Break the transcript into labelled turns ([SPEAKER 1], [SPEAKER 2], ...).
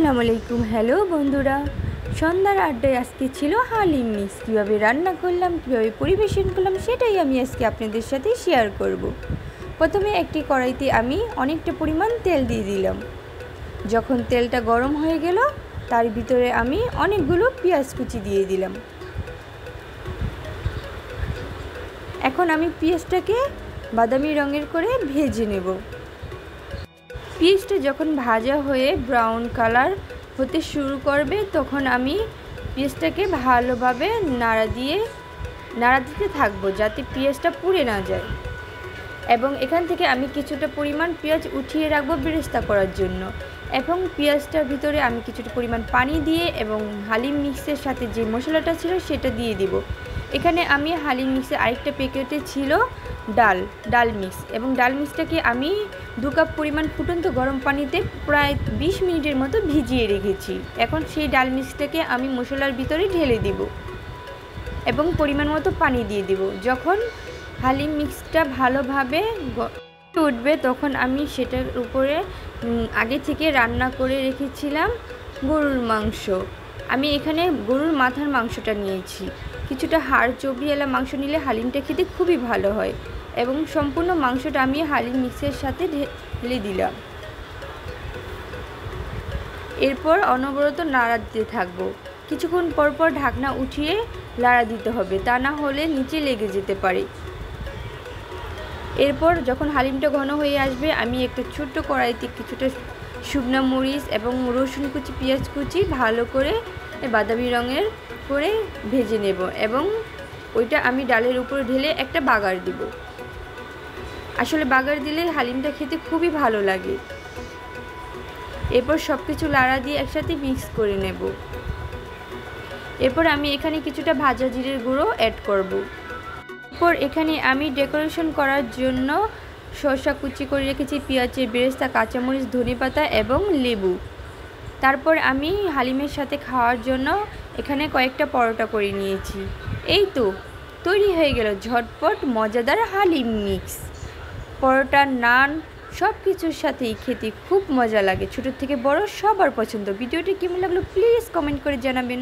[SPEAKER 1] আসসালামু আলাইকুম। হ্যালো বন্ধুরা, সন্ধ্যার আড্ডায় আজকে ছিল হালিম মিক্স। কীভাবে রান্না করলাম, কীভাবে পরিবেশন করলাম, সেটাই আমি আজকে আপনাদের সাথে শেয়ার করব। প্রথমে একটি কড়াইতে আমি অনেকটা পরিমাণ তেল দিয়ে দিলাম। যখন তেলটা গরম হয়ে গেল, তার ভিতরে আমি অনেকগুলো পেঁয়াজ কুচি দিয়ে দিলাম। এখন আমি পেঁয়াজটাকে বাদামি রঙের করে ভেজে নেব। পেঁয়াজটা যখন ভাজা হয়ে ব্রাউন কালার হতে শুরু করবে, তখন আমি পেঁয়াজটাকে ভালোভাবে নাড়া দিতে থাকবো, যাতে পেঁয়াজটা পুড়ে না যায়। এবং এখান থেকে আমি কিছুটা পরিমাণ পেঁয়াজ উঠিয়ে রাখবো বেরেস্তা করার জন্য। এবং পেঁয়াজটার ভিতরে আমি কিছুটা পরিমাণ পানি দিয়ে এবং হালিম মিক্সের সাথে যে মশলাটা ছিল সেটা দিয়ে দিব। এখানে আমি হালিম মিক্সের আরেকটা প্যাকেটে ছিল ডাল মিক্স, এবং ডাল মিক্সটাকে আমি 2 কাপ পরিমাণ ফুটন্ত গরম পানিতে প্রায় 20 মিনিটের মতো ভিজিয়ে রেখেছি। এখন সেই ডাল মিক্সটাকে আমি মশলার ভিতরে ঢেলে দিব এবং পরিমাণ মতো পানি দিয়ে দিব। যখন হালিম মিক্সটা ভালোভাবে উঠবে, তখন আমি সেটার উপরে আগে থেকে রান্না করে রেখেছিলাম গরুর মাংস। আমি এখানে গরুর মাথার মাংসটা নিয়েছি। কিছুটা হাড় চর্বিওয়ালা মাংস নিলে হালিমটা খেতে খুবই ভালো হয়। এবং সম্পূর্ণ মাংসটা আমি হালিম মিক্সের সাথে ঢেলে দিলাম। এরপর অনবরত নাড়া দিতে থাকবো। কিছুক্ষণ পর ঢাকনা উঠিয়ে নাড়া দিতে হবে, তা না হলে নিচে লেগে যেতে পারে। এরপর যখন হালিমটা ঘন হয়ে আসবে, আমি একটা ছোট্ট কড়াইতে কিছুটা শুকনো মরিচ এবং রসুন কুচি, পেঁয়াজ কুচি ভালো করে বাদামি রঙের করে ভেজে নেব, এবং ওইটা আমি ডালের উপরে ঢেলে একটা বাগার দিব। আসলে বাগার দিলে হালিমটা খেতে খুবই ভালো লাগে। এরপর সব কিছু নাড়া দিয়ে একসাথে মিক্স করে নেব। এরপর আমি এখানে কিছুটা ভাজা জিরের গুঁড়ো অ্যাড করব। এরপর এখানে আমি ডেকোরেশন করার জন্য শসা কুচি করে রেখেছি, পেঁয়াজের বেরেস্তা, কাঁচামরিচ, ধনেপাতা এবং লেবু। তারপর আমি হালিমের সাথে খাওয়ার জন্য এখানে কয়েকটা পরোটা করে নিয়েছি। এই তো তৈরি হয়ে গেল ঝটপট মজাদার হালিম মিক্স। পরোটা, নান সব কিছুর সাথেই খেতে খুব মজা লাগে। ছোট থেকে বড় সবার পছন্দ। ভিডিওটি কেমন লাগলো প্লিজ কমেন্ট করে জানাবেন।